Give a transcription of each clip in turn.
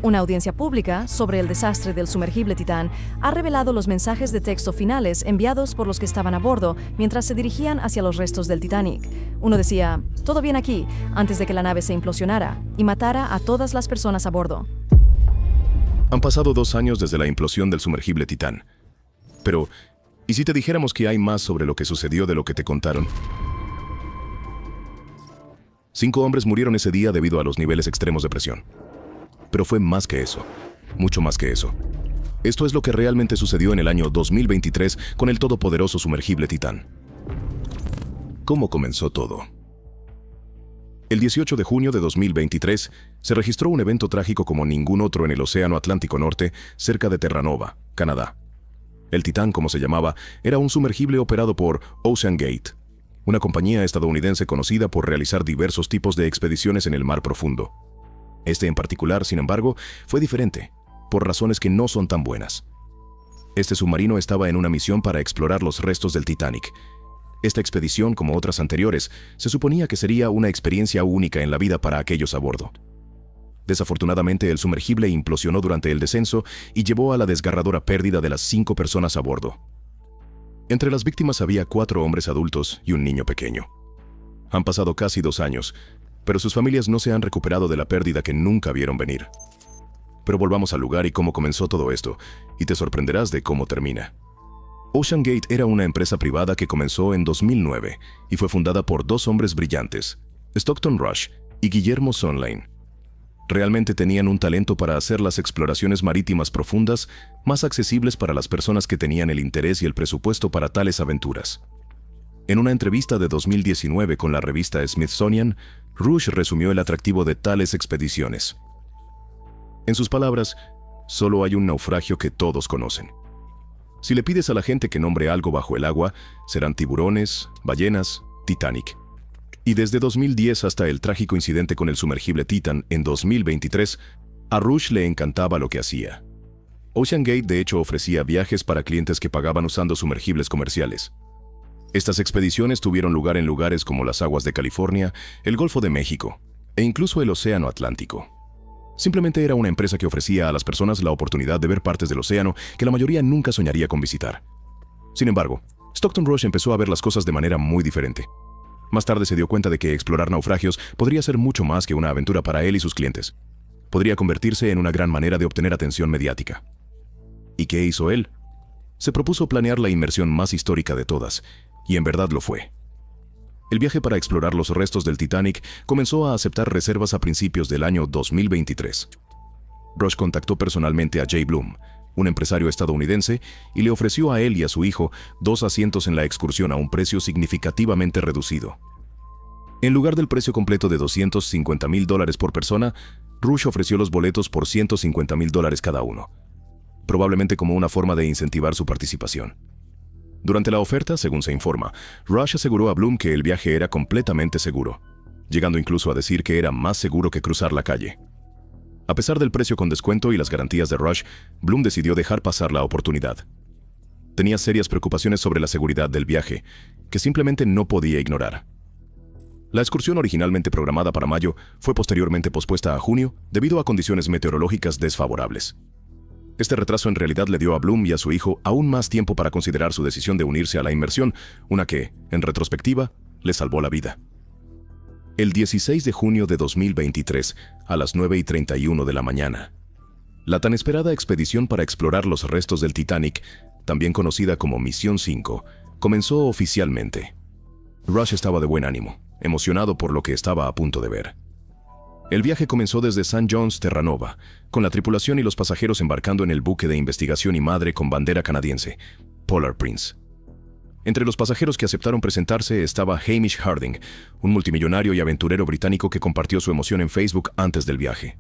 Una audiencia pública sobre el desastre del sumergible Titán ha revelado los mensajes de texto finales enviados por los que estaban a bordo mientras se dirigían hacia los restos del Titanic. Uno decía, "Todo bien aquí", antes de que la nave se implosionara y matara a todas las personas a bordo. Han pasado 2 años desde la implosión del sumergible Titán. Pero, ¿y si te dijéramos que hay más sobre lo que sucedió de lo que te contaron? 5 hombres murieron ese día debido a los niveles extremos de presión. Pero fue más que eso, mucho más que eso. Esto es lo que realmente sucedió en el año 2023 con el todopoderoso sumergible Titán. ¿Cómo comenzó todo? El 18 de junio de 2023 se registró un evento trágico como ningún otro en el Océano Atlántico Norte, cerca de Terranova, Canadá. El Titán, como se llamaba, era un sumergible operado por OceanGate, una compañía estadounidense conocida por realizar diversos tipos de expediciones en el mar profundo. Este en particular, sin embargo, fue diferente, por razones que no son tan buenas. Este submarino estaba en una misión para explorar los restos del Titanic. Esta expedición, como otras anteriores, se suponía que sería una experiencia única en la vida para aquellos a bordo. Desafortunadamente, el sumergible implosionó durante el descenso y llevó a la desgarradora pérdida de las 5 personas a bordo. Entre las víctimas había 4 hombres adultos y un niño pequeño. Han pasado casi 2 años, pero sus familias no se han recuperado de la pérdida que nunca vieron venir. Pero volvamos al lugar y cómo comenzó todo esto, y te sorprenderás de cómo termina. OceanGate era una empresa privada que comenzó en 2009 y fue fundada por 2 hombres brillantes, Stockton Rush y Guillermo Sondlein. Realmente tenían un talento para hacer las exploraciones marítimas profundas más accesibles para las personas que tenían el interés y el presupuesto para tales aventuras. En una entrevista de 2019 con la revista Smithsonian, Rush resumió el atractivo de tales expediciones. En sus palabras, solo hay un naufragio que todos conocen. Si le pides a la gente que nombre algo bajo el agua, serán tiburones, ballenas, Titanic. Y desde 2010 hasta el trágico incidente con el sumergible Titan en 2023, a Rush le encantaba lo que hacía. OceanGate de hecho ofrecía viajes para clientes que pagaban usando sumergibles comerciales. Estas expediciones tuvieron lugar en lugares como las aguas de California, el Golfo de México e incluso el Océano Atlántico. Simplemente era una empresa que ofrecía a las personas la oportunidad de ver partes del océano que la mayoría nunca soñaría con visitar. Sin embargo, Stockton Rush empezó a ver las cosas de manera muy diferente. Más tarde se dio cuenta de que explorar naufragios podría ser mucho más que una aventura para él y sus clientes. Podría convertirse en una gran manera de obtener atención mediática. ¿Y qué hizo él? Se propuso planear la inmersión más histórica de todas, y en verdad lo fue. El viaje para explorar los restos del Titanic comenzó a aceptar reservas a principios del año 2023. Rush contactó personalmente a Jay Bloom, un empresario estadounidense, y le ofreció a él y a su hijo 2 asientos en la excursión a un precio significativamente reducido. En lugar del precio completo de $250,000 por persona, Rush ofreció los boletos por $150,000 cada uno, probablemente como una forma de incentivar su participación. Durante la oferta, según se informa, Rush aseguró a Bloom que el viaje era completamente seguro, llegando incluso a decir que era más seguro que cruzar la calle. A pesar del precio con descuento y las garantías de Rush, Bloom decidió dejar pasar la oportunidad. Tenía serias preocupaciones sobre la seguridad del viaje, que simplemente no podía ignorar. La excursión originalmente programada para mayo fue posteriormente pospuesta a junio debido a condiciones meteorológicas desfavorables. Este retraso en realidad le dio a Bloom y a su hijo aún más tiempo para considerar su decisión de unirse a la inmersión, una que, en retrospectiva, le salvó la vida. El 16 de junio de 2023, a las 9:31 de la mañana, la tan esperada expedición para explorar los restos del Titanic, también conocida como Misión 5, comenzó oficialmente. Rush estaba de buen ánimo, emocionado por lo que estaba a punto de ver. El viaje comenzó desde St. John's, Terranova, con la tripulación y los pasajeros embarcando en el buque de investigación y madre con bandera canadiense, Polar Prince. Entre los pasajeros que aceptaron presentarse estaba Hamish Harding, un multimillonario y aventurero británico que compartió su emoción en Facebook antes del viaje.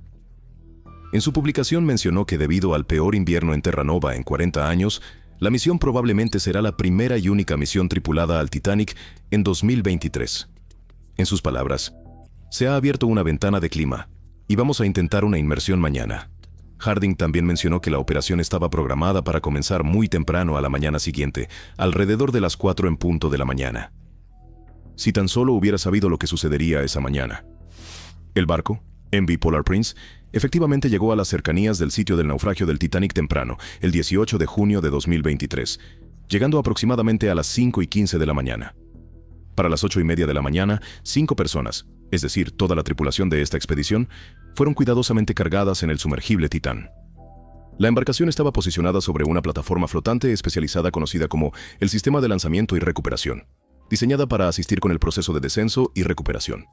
En su publicación mencionó que debido al peor invierno en Terranova en 40 años, la misión probablemente será la primera y única misión tripulada al Titanic en 2023. En sus palabras, "Se ha abierto una ventana de clima, y vamos a intentar una inmersión mañana". Harding también mencionó que la operación estaba programada para comenzar muy temprano a la mañana siguiente, alrededor de las 4 en punto de la mañana. Si tan solo hubiera sabido lo que sucedería esa mañana. El barco, MV Polar Prince, efectivamente llegó a las cercanías del sitio del naufragio del Titanic temprano, el 18 de junio de 2023, llegando aproximadamente a las 5:15 de la mañana. Para las 8:30 de la mañana, 5 personas, es decir, toda la tripulación de esta expedición, fueron cuidadosamente cargadas en el sumergible Titán. La embarcación estaba posicionada sobre una plataforma flotante especializada conocida como el Sistema de Lanzamiento y Recuperación, diseñada para asistir con el proceso de descenso y recuperación.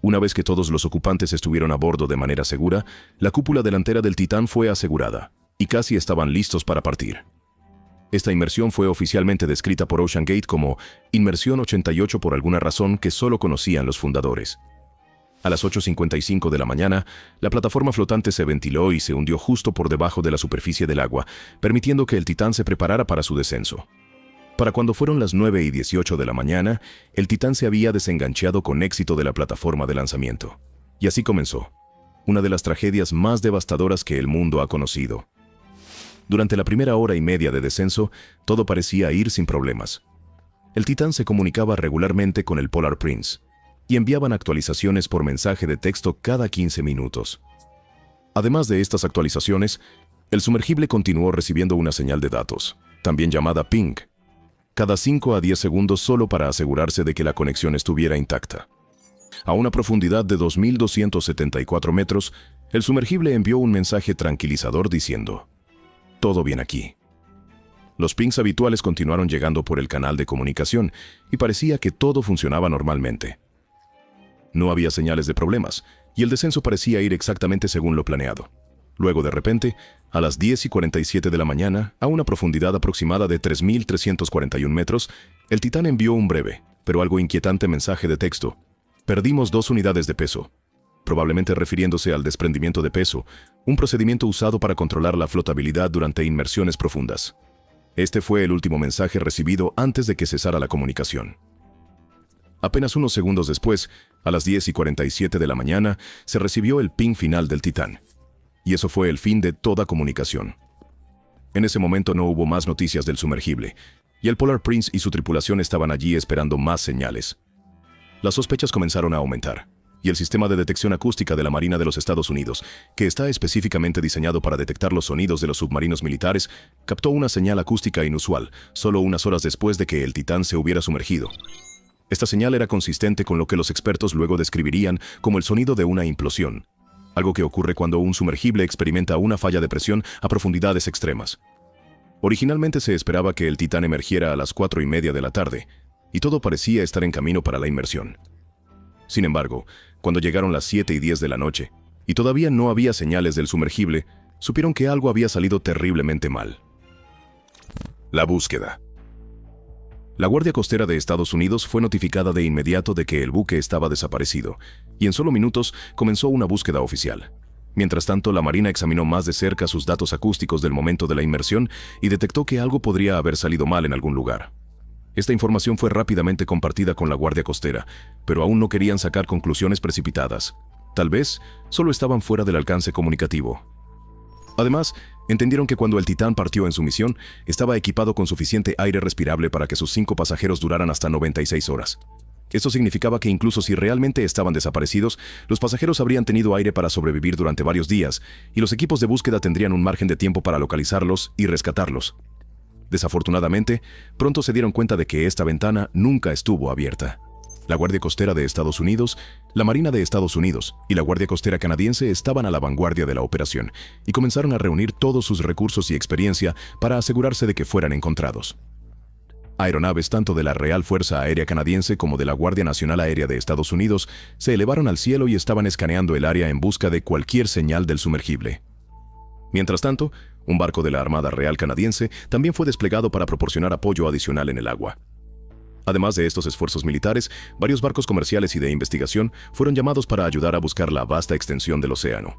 Una vez que todos los ocupantes estuvieron a bordo de manera segura, la cúpula delantera del Titán fue asegurada, y casi estaban listos para partir. Esta inmersión fue oficialmente descrita por OceanGate como Inmersión 88 por alguna razón que solo conocían los fundadores. A las 8:55 de la mañana, la plataforma flotante se ventiló y se hundió justo por debajo de la superficie del agua, permitiendo que el Titán se preparara para su descenso. Para cuando fueron las 9:18 de la mañana, el Titán se había desenganchado con éxito de la plataforma de lanzamiento. Y así comenzó, una de las tragedias más devastadoras que el mundo ha conocido. Durante la primera hora y media de descenso, todo parecía ir sin problemas. El Titán se comunicaba regularmente con el Polar Prince, y enviaban actualizaciones por mensaje de texto cada 15 minutos. Además de estas actualizaciones, el sumergible continuó recibiendo una señal de datos, también llamada ping, cada 5 a 10 segundos solo para asegurarse de que la conexión estuviera intacta. A una profundidad de 2.274 metros, el sumergible envió un mensaje tranquilizador diciendo: «Todo bien aquí». Los pings habituales continuaron llegando por el canal de comunicación y parecía que todo funcionaba normalmente. No había señales de problemas, y el descenso parecía ir exactamente según lo planeado. Luego, de repente, a las 10:47 de la mañana, a una profundidad aproximada de 3.341 metros, el Titán envió un breve, pero algo inquietante mensaje de texto: «Perdimos 2 unidades de peso», probablemente refiriéndose al desprendimiento de peso, un procedimiento usado para controlar la flotabilidad durante inmersiones profundas. Este fue el último mensaje recibido antes de que cesara la comunicación. Apenas unos segundos después, a las 10:47 de la mañana, se recibió el ping final del Titán. Y eso fue el fin de toda comunicación. En ese momento no hubo más noticias del sumergible, y el Polar Prince y su tripulación estaban allí esperando más señales. Las sospechas comenzaron a aumentar, y el sistema de detección acústica de la Marina de los Estados Unidos, que está específicamente diseñado para detectar los sonidos de los submarinos militares, captó una señal acústica inusual, solo unas horas después de que el Titán se hubiera sumergido. Esta señal era consistente con lo que los expertos luego describirían como el sonido de una implosión, algo que ocurre cuando un sumergible experimenta una falla de presión a profundidades extremas. Originalmente se esperaba que el Titán emergiera a las 4:30 de la tarde, y todo parecía estar en camino para la inmersión. Sin embargo, cuando llegaron las 7:10 de la noche, y todavía no había señales del sumergible, supieron que algo había salido terriblemente mal. La búsqueda. La Guardia Costera de Estados Unidos fue notificada de inmediato de que el buque estaba desaparecido, y en solo minutos comenzó una búsqueda oficial. Mientras tanto, la Marina examinó más de cerca sus datos acústicos del momento de la inmersión y detectó que algo podría haber salido mal en algún lugar. Esta información fue rápidamente compartida con la Guardia Costera, pero aún no querían sacar conclusiones precipitadas. Tal vez solo estaban fuera del alcance comunicativo. Además, entendieron que cuando el Titán partió en su misión, estaba equipado con suficiente aire respirable para que sus 5 pasajeros duraran hasta 96 horas. Esto significaba que incluso si realmente estaban desaparecidos, los pasajeros habrían tenido aire para sobrevivir durante varios días, y los equipos de búsqueda tendrían un margen de tiempo para localizarlos y rescatarlos. Desafortunadamente, pronto se dieron cuenta de que esta ventana nunca estuvo abierta. La Guardia Costera de Estados Unidos, la Marina de Estados Unidos y la Guardia Costera canadiense estaban a la vanguardia de la operación y comenzaron a reunir todos sus recursos y experiencia para asegurarse de que fueran encontrados. Aeronaves tanto de la Real Fuerza Aérea Canadiense como de la Guardia Nacional Aérea de Estados Unidos se elevaron al cielo y estaban escaneando el área en busca de cualquier señal del sumergible. Mientras tanto, un barco de la Armada Real Canadiense también fue desplegado para proporcionar apoyo adicional en el agua. Además de estos esfuerzos militares, varios barcos comerciales y de investigación fueron llamados para ayudar a buscar la vasta extensión del océano.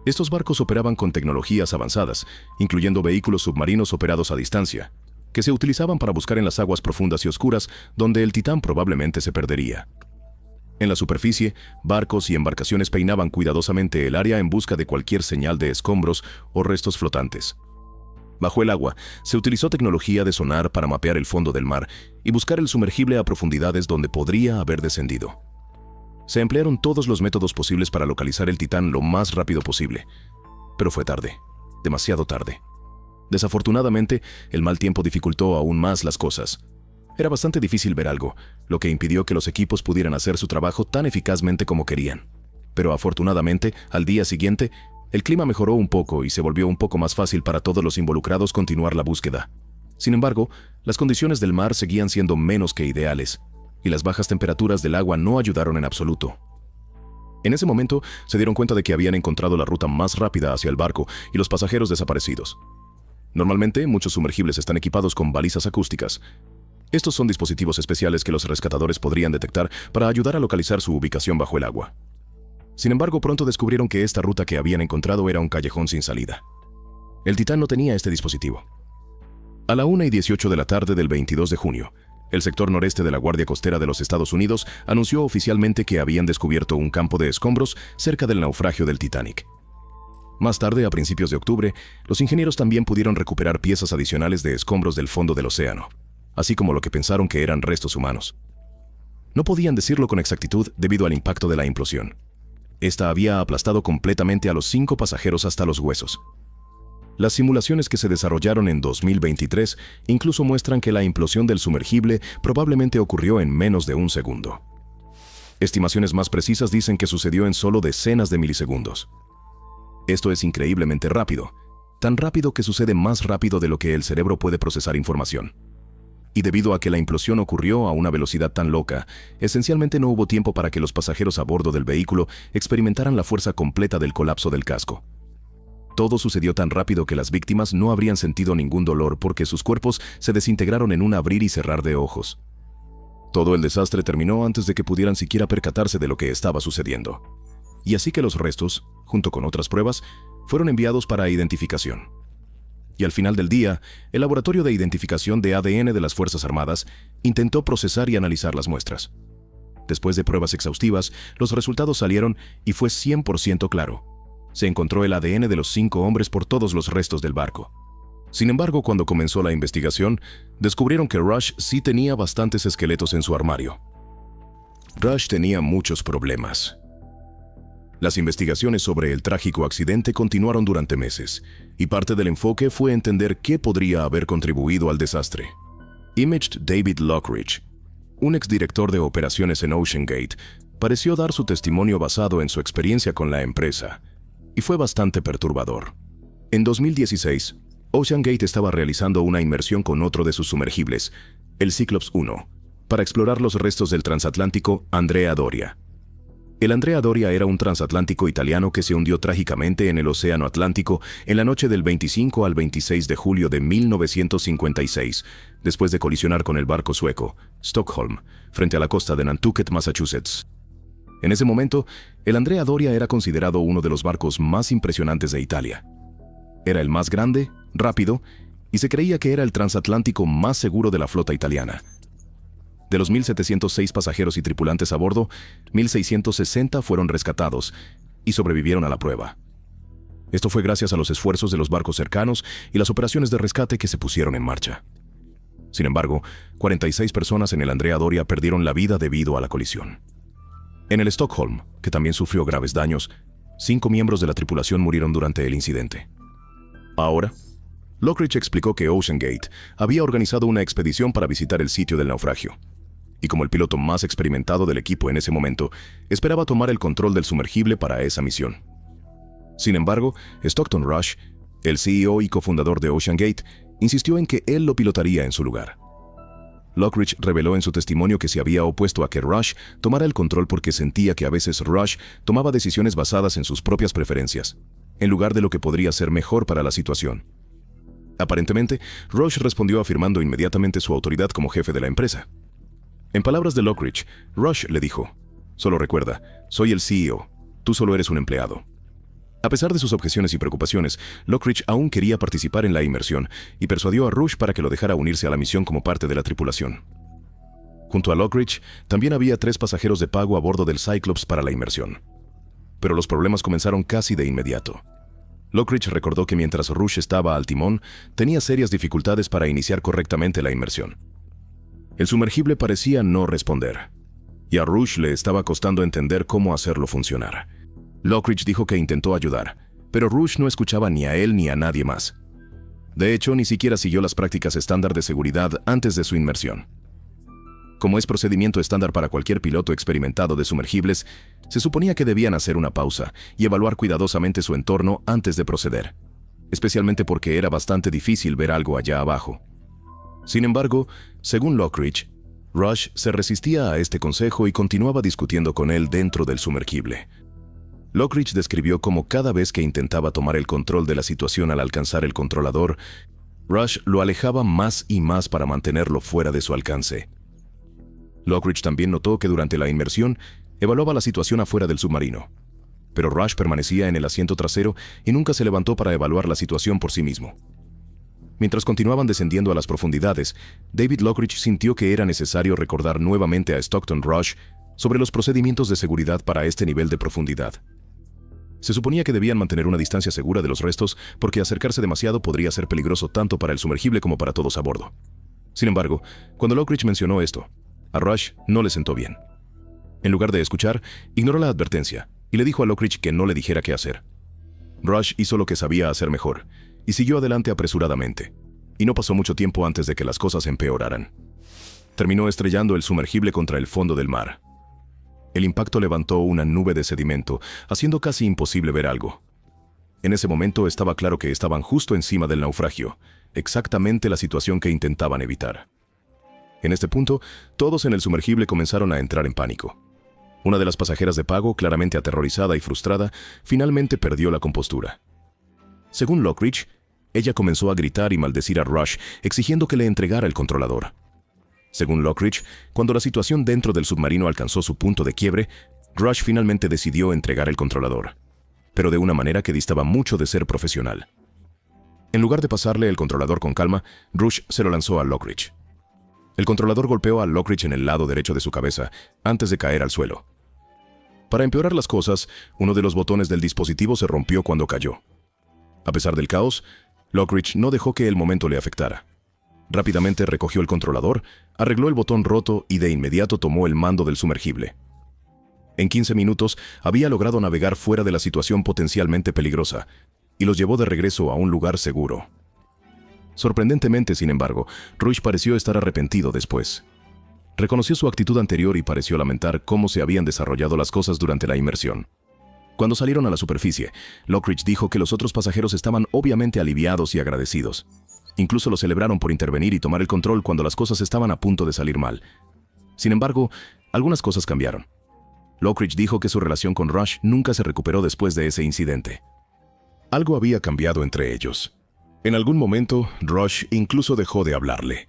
Estos barcos operaban con tecnologías avanzadas, incluyendo vehículos submarinos operados a distancia, que se utilizaban para buscar en las aguas profundas y oscuras donde el Titán probablemente se perdería. En la superficie, barcos y embarcaciones peinaban cuidadosamente el área en busca de cualquier señal de escombros o restos flotantes. Bajo el agua, se utilizó tecnología de sonar para mapear el fondo del mar y buscar el sumergible a profundidades donde podría haber descendido. Se emplearon todos los métodos posibles para localizar el Titán lo más rápido posible, pero fue tarde, demasiado tarde. Desafortunadamente, el mal tiempo dificultó aún más las cosas. Era bastante difícil ver algo, lo que impidió que los equipos pudieran hacer su trabajo tan eficazmente como querían. Pero afortunadamente, al día siguiente, el clima mejoró un poco y se volvió un poco más fácil para todos los involucrados continuar la búsqueda. Sin embargo, las condiciones del mar seguían siendo menos que ideales, y las bajas temperaturas del agua no ayudaron en absoluto. En ese momento, se dieron cuenta de que habían encontrado la ruta más rápida hacia el barco y los pasajeros desaparecidos. Normalmente, muchos sumergibles están equipados con balizas acústicas. Estos son dispositivos especiales que los rescatadores podrían detectar para ayudar a localizar su ubicación bajo el agua. Sin embargo, pronto descubrieron que esta ruta que habían encontrado era un callejón sin salida. El Titán no tenía este dispositivo. A la 1:18 de la tarde del 22 de junio, el sector noreste de la Guardia Costera de los Estados Unidos anunció oficialmente que habían descubierto un campo de escombros cerca del naufragio del Titanic. Más tarde, a principios de octubre, los ingenieros también pudieron recuperar piezas adicionales de escombros del fondo del océano, así como lo que pensaron que eran restos humanos. No podían decirlo con exactitud debido al impacto de la implosión. Esta había aplastado completamente a los 5 pasajeros hasta los huesos. Las simulaciones que se desarrollaron en 2023 incluso muestran que la implosión del sumergible probablemente ocurrió en menos de un segundo. Estimaciones más precisas dicen que sucedió en solo decenas de milisegundos. Esto es increíblemente rápido, tan rápido que sucede más rápido de lo que el cerebro puede procesar información. Y debido a que la implosión ocurrió a una velocidad tan loca, esencialmente no hubo tiempo para que los pasajeros a bordo del vehículo experimentaran la fuerza completa del colapso del casco. Todo sucedió tan rápido que las víctimas no habrían sentido ningún dolor porque sus cuerpos se desintegraron en un abrir y cerrar de ojos. Todo el desastre terminó antes de que pudieran siquiera percatarse de lo que estaba sucediendo. Y así que los restos, junto con otras pruebas, fueron enviados para identificación. Y al final del día, el Laboratorio de Identificación de ADN de las Fuerzas Armadas intentó procesar y analizar las muestras. Después de pruebas exhaustivas, los resultados salieron y fue 100% claro. Se encontró el ADN de los 5 hombres por todos los restos del barco. Sin embargo, cuando comenzó la investigación, descubrieron que Rush sí tenía bastantes esqueletos en su armario. Rush tenía muchos problemas. Las investigaciones sobre el trágico accidente continuaron durante meses, y parte del enfoque fue entender qué podría haber contribuido al desastre. Imaged David Lockridge, un exdirector de operaciones en OceanGate, pareció dar su testimonio basado en su experiencia con la empresa, y fue bastante perturbador. En 2016, OceanGate estaba realizando una inmersión con otro de sus sumergibles, el Cyclops 1, para explorar los restos del transatlántico Andrea Doria. El Andrea Doria era un transatlántico italiano que se hundió trágicamente en el Océano Atlántico en la noche del 25 al 26 de julio de 1956, después de colisionar con el barco sueco Stockholm, frente a la costa de Nantucket, Massachusetts. En ese momento, el Andrea Doria era considerado uno de los barcos más impresionantes de Italia. Era el más grande, rápido, y se creía que era el transatlántico más seguro de la flota italiana. De los 1.706 pasajeros y tripulantes a bordo, 1.660 fueron rescatados y sobrevivieron a la prueba. Esto fue gracias a los esfuerzos de los barcos cercanos y las operaciones de rescate que se pusieron en marcha. Sin embargo, 46 personas en el Andrea Doria perdieron la vida debido a la colisión. En el Stockholm, que también sufrió graves daños, 5 miembros de la tripulación murieron durante el incidente. Ahora, Lockridge explicó que OceanGate había organizado una expedición para visitar el sitio del naufragio. Y como el piloto más experimentado del equipo en ese momento, esperaba tomar el control del sumergible para esa misión. Sin embargo, Stockton Rush, el CEO y cofundador de OceanGate, insistió en que él lo pilotaría en su lugar. Lockridge reveló en su testimonio que se había opuesto a que Rush tomara el control porque sentía que a veces Rush tomaba decisiones basadas en sus propias preferencias, en lugar de lo que podría ser mejor para la situación. Aparentemente, Rush respondió afirmando inmediatamente su autoridad como jefe de la empresa. En palabras de Lockridge, Rush le dijo: «Solo recuerda, soy el CEO, tú solo eres un empleado». A pesar de sus objeciones y preocupaciones, Lockridge aún quería participar en la inmersión y persuadió a Rush para que lo dejara unirse a la misión como parte de la tripulación. Junto a Lockridge, también había 3 pasajeros de pago a bordo del Cyclops para la inmersión. Pero los problemas comenzaron casi de inmediato. Lockridge recordó que mientras Rush estaba al timón, tenía serias dificultades para iniciar correctamente la inmersión. El sumergible parecía no responder. y a Rush le estaba costando entender cómo hacerlo funcionar. Lockridge dijo que intentó ayudar, pero Rush no escuchaba ni a él ni a nadie más. De hecho, ni siquiera siguió las prácticas estándar de seguridad antes de su inmersión. Como es procedimiento estándar para cualquier piloto experimentado de sumergibles, se suponía que debían hacer una pausa y evaluar cuidadosamente su entorno antes de proceder, especialmente porque era bastante difícil ver algo allá abajo. Sin embargo, según Lockridge, Rush se resistía a este consejo y continuaba discutiendo con él dentro del sumergible. Lockridge describió cómo cada vez que intentaba tomar el control de la situación al alcanzar el controlador, Rush lo alejaba más y más para mantenerlo fuera de su alcance. Lockridge también notó que durante la inmersión evaluaba la situación afuera del submarino, pero Rush permanecía en el asiento trasero y nunca se levantó para evaluar la situación por sí mismo. Mientras continuaban descendiendo a las profundidades, David Lockridge sintió que era necesario recordar nuevamente a Stockton Rush sobre los procedimientos de seguridad para este nivel de profundidad. Se suponía que debían mantener una distancia segura de los restos porque acercarse demasiado podría ser peligroso tanto para el sumergible como para todos a bordo. Sin embargo, cuando Lockridge mencionó esto, a Rush no le sentó bien. En lugar de escuchar, ignoró la advertencia y le dijo a Lockridge que no le dijera qué hacer. Rush hizo lo que sabía hacer mejor y siguió adelante apresuradamente, y no pasó mucho tiempo antes de que las cosas empeoraran. Terminó estrellando el sumergible contra el fondo del mar. El impacto levantó una nube de sedimento, haciendo casi imposible ver algo. En ese momento estaba claro que estaban justo encima del naufragio, exactamente la situación que intentaban evitar. En este punto, todos en el sumergible comenzaron a entrar en pánico. Una de las pasajeras de pago, claramente aterrorizada y frustrada, finalmente perdió la compostura. Según Lockridge, ella comenzó a gritar y maldecir a Rush, exigiendo que le entregara el controlador. Según Lockridge, cuando la situación dentro del submarino alcanzó su punto de quiebre, Rush finalmente decidió entregar el controlador, pero de una manera que distaba mucho de ser profesional. En lugar de pasarle el controlador con calma, Rush se lo lanzó a Lockridge. El controlador golpeó a Lockridge en el lado derecho de su cabeza, antes de caer al suelo. Para empeorar las cosas, uno de los botones del dispositivo se rompió cuando cayó. A pesar del caos, Lockridge no dejó que el momento le afectara. Rápidamente recogió el controlador, arregló el botón roto y de inmediato tomó el mando del sumergible. En 15 minutos había logrado navegar fuera de la situación potencialmente peligrosa y los llevó de regreso a un lugar seguro. Sorprendentemente, sin embargo, Rush pareció estar arrepentido después. Reconoció su actitud anterior y pareció lamentar cómo se habían desarrollado las cosas durante la inmersión. Cuando salieron a la superficie, Lockridge dijo que los otros pasajeros estaban obviamente aliviados y agradecidos. Incluso lo celebraron por intervenir y tomar el control cuando las cosas estaban a punto de salir mal. Sin embargo, algunas cosas cambiaron. Lockridge dijo que su relación con Rush nunca se recuperó después de ese incidente. Algo había cambiado entre ellos. En algún momento, Rush incluso dejó de hablarle.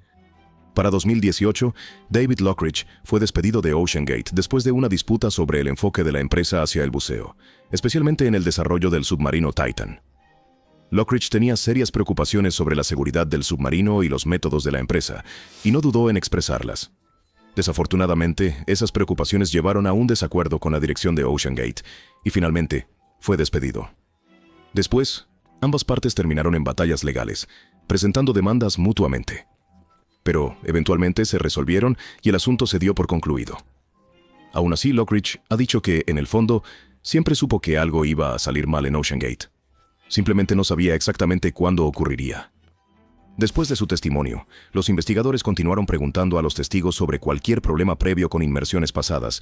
Para 2018, David Lockridge fue despedido de OceanGate después de una disputa sobre el enfoque de la empresa hacia el buceo, especialmente en el desarrollo del submarino Titan. Lockridge tenía serias preocupaciones sobre la seguridad del submarino y los métodos de la empresa, y no dudó en expresarlas. Desafortunadamente, esas preocupaciones llevaron a un desacuerdo con la dirección de OceanGate, y finalmente fue despedido. Después, ambas partes terminaron en batallas legales, presentando demandas mutuamente. Pero, eventualmente se resolvieron y el asunto se dio por concluido. Aún así, Lockridge ha dicho que, en el fondo, siempre supo que algo iba a salir mal en OceanGate. Simplemente no sabía exactamente cuándo ocurriría. Después de su testimonio, los investigadores continuaron preguntando a los testigos sobre cualquier problema previo con inmersiones pasadas,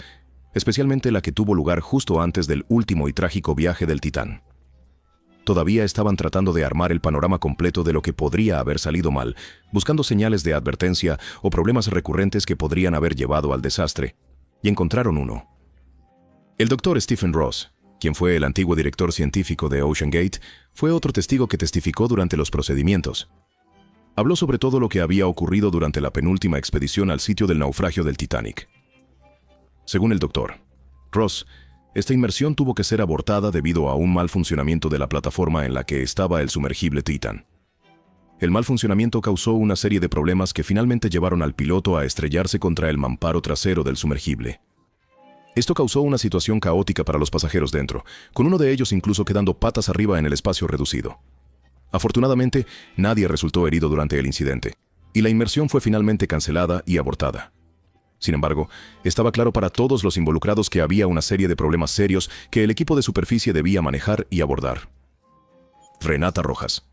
especialmente la que tuvo lugar justo antes del último y trágico viaje del Titán. Todavía estaban tratando de armar el panorama completo de lo que podría haber salido mal, buscando señales de advertencia o problemas recurrentes que podrían haber llevado al desastre, y encontraron uno. El Dr. Stephen Ross, quien fue el antiguo director científico de OceanGate, fue otro testigo que testificó durante los procedimientos. Habló sobre todo lo que había ocurrido durante la penúltima expedición al sitio del naufragio del Titanic. Según el doctor Ross, esta inmersión tuvo que ser abortada debido a un mal funcionamiento de la plataforma en la que estaba el sumergible Titan. El mal funcionamiento causó una serie de problemas que finalmente llevaron al piloto a estrellarse contra el mamparo trasero del sumergible. Esto causó una situación caótica para los pasajeros dentro, con uno de ellos incluso quedando patas arriba en el espacio reducido. Afortunadamente, nadie resultó herido durante el incidente, y la inmersión fue finalmente cancelada y abortada. Sin embargo, estaba claro para todos los involucrados que había una serie de problemas serios que el equipo de superficie debía manejar y abordar. Renata Rojas,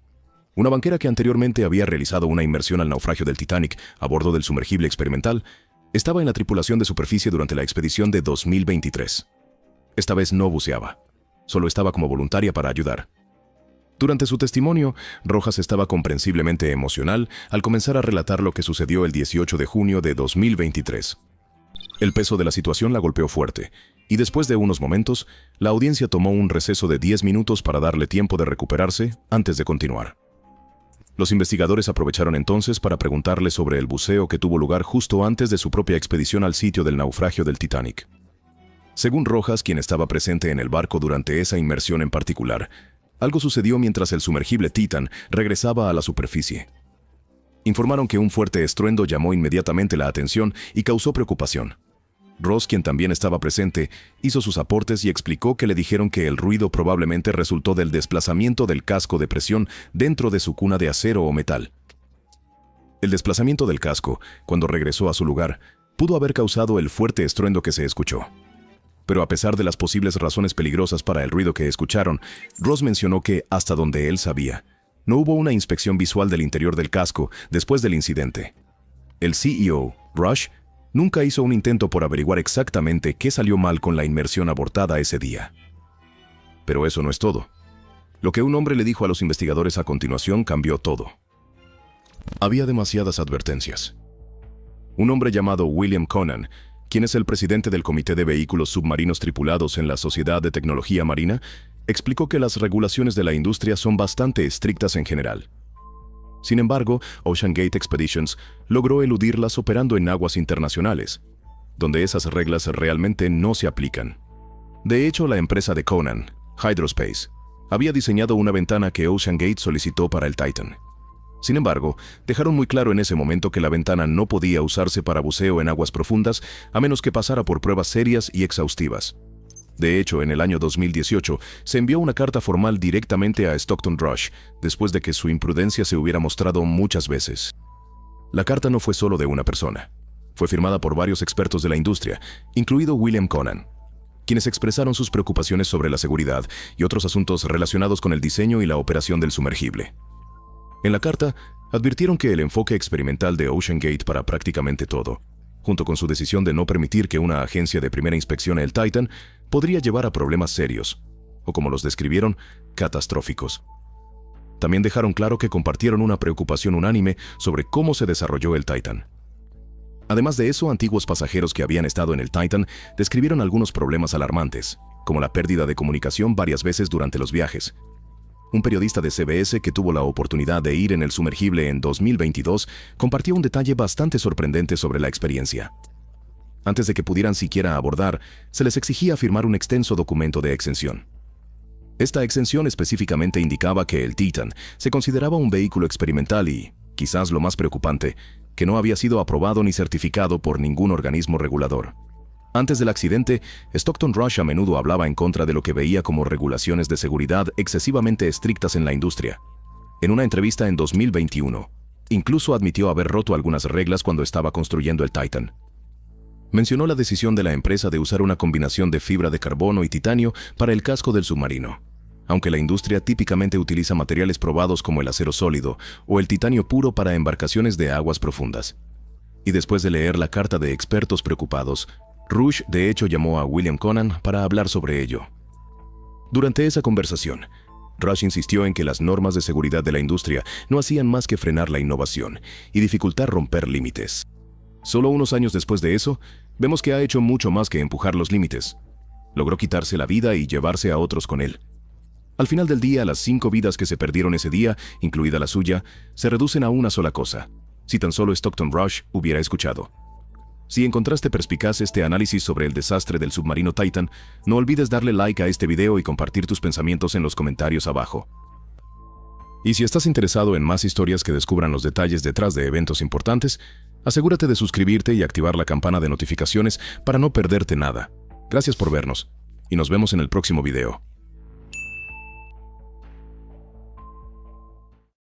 una banquera que anteriormente había realizado una inmersión al naufragio del Titanic a bordo del sumergible experimental, estaba en la tripulación de superficie durante la expedición de 2023. Esta vez no buceaba, solo estaba como voluntaria para ayudar. Durante su testimonio, Rojas estaba comprensiblemente emocional al comenzar a relatar lo que sucedió el 18 de junio de 2023. El peso de la situación la golpeó fuerte, y después de unos momentos, la audiencia tomó un receso de 10 minutos para darle tiempo de recuperarse antes de continuar. Los investigadores aprovecharon entonces para preguntarle sobre el buceo que tuvo lugar justo antes de su propia expedición al sitio del naufragio del Titanic. Según Rojas, quien estaba presente en el barco durante esa inmersión en particular, algo sucedió mientras el sumergible Titan regresaba a la superficie. Informaron que un fuerte estruendo llamó inmediatamente la atención y causó preocupación. Ross, quien también estaba presente, hizo sus aportes y explicó que le dijeron que el ruido probablemente resultó del desplazamiento del casco de presión dentro de su cuna de acero o metal. El desplazamiento del casco, cuando regresó a su lugar, pudo haber causado el fuerte estruendo que se escuchó. Pero a pesar de las posibles razones peligrosas para el ruido que escucharon, Ross mencionó que, hasta donde él sabía, no hubo una inspección visual del interior del casco después del incidente. El CEO, Rush, nunca hizo un intento por averiguar exactamente qué salió mal con la inmersión abortada ese día. Pero eso no es todo. Lo que un hombre le dijo a los investigadores a continuación cambió todo. Había demasiadas advertencias. Un hombre llamado William Conan, quien es el presidente del Comité de Vehículos Submarinos Tripulados en la Sociedad de Tecnología Marina, explicó que las regulaciones de la industria son bastante estrictas en general. Sin embargo, OceanGate Expeditions logró eludirlas operando en aguas internacionales, donde esas reglas realmente no se aplican. De hecho, la empresa de Conan, Hydrospace, había diseñado una ventana que OceanGate solicitó para el Titan. Sin embargo, dejaron muy claro en ese momento que la ventana no podía usarse para buceo en aguas profundas a menos que pasara por pruebas serias y exhaustivas. De hecho, en el año 2018 se envió una carta formal directamente a Stockton Rush, después de que su imprudencia se hubiera mostrado muchas veces. La carta no fue solo de una persona. Fue firmada por varios expertos de la industria, incluido William Conan, quienes expresaron sus preocupaciones sobre la seguridad y otros asuntos relacionados con el diseño y la operación del sumergible. En la carta, advirtieron que el enfoque experimental de OceanGate para prácticamente todo, junto con su decisión de no permitir que una agencia de primera inspeccione el Titan, podría llevar a problemas serios, o como los describieron, catastróficos. También dejaron claro que compartieron una preocupación unánime sobre cómo se desarrolló el Titan. Además de eso, antiguos pasajeros que habían estado en el Titan describieron algunos problemas alarmantes, como la pérdida de comunicación varias veces durante los viajes. Un periodista de CBS que tuvo la oportunidad de ir en el sumergible en 2022 compartió un detalle bastante sorprendente sobre la experiencia. Antes de que pudieran siquiera abordar, se les exigía firmar un extenso documento de exención. Esta exención específicamente indicaba que el Titan se consideraba un vehículo experimental y, quizás lo más preocupante, que no había sido aprobado ni certificado por ningún organismo regulador. Antes del accidente, Stockton Rush a menudo hablaba en contra de lo que veía como regulaciones de seguridad excesivamente estrictas en la industria. En una entrevista en 2021, incluso admitió haber roto algunas reglas cuando estaba construyendo el Titan. Mencionó la decisión de la empresa de usar una combinación de fibra de carbono y titanio para el casco del submarino, aunque la industria típicamente utiliza materiales probados como el acero sólido o el titanio puro para embarcaciones de aguas profundas. Y después de leer la carta de expertos preocupados, Rush de hecho llamó a William Conan para hablar sobre ello. Durante esa conversación, Rush insistió en que las normas de seguridad de la industria no hacían más que frenar la innovación y dificultar romper límites. Solo unos años después de eso, vemos que ha hecho mucho más que empujar los límites. Logró quitarse la vida y llevarse a otros con él. Al final del día, las 5 vidas que se perdieron ese día, incluida la suya, se reducen a una sola cosa, si tan solo Stockton Rush hubiera escuchado. Si encontraste perspicaz este análisis sobre el desastre del submarino Titan, no olvides darle like a este video y compartir tus pensamientos en los comentarios abajo. Y si estás interesado en más historias que descubran los detalles detrás de eventos importantes, asegúrate de suscribirte y activar la campana de notificaciones para no perderte nada. Gracias por vernos, y nos vemos en el próximo video.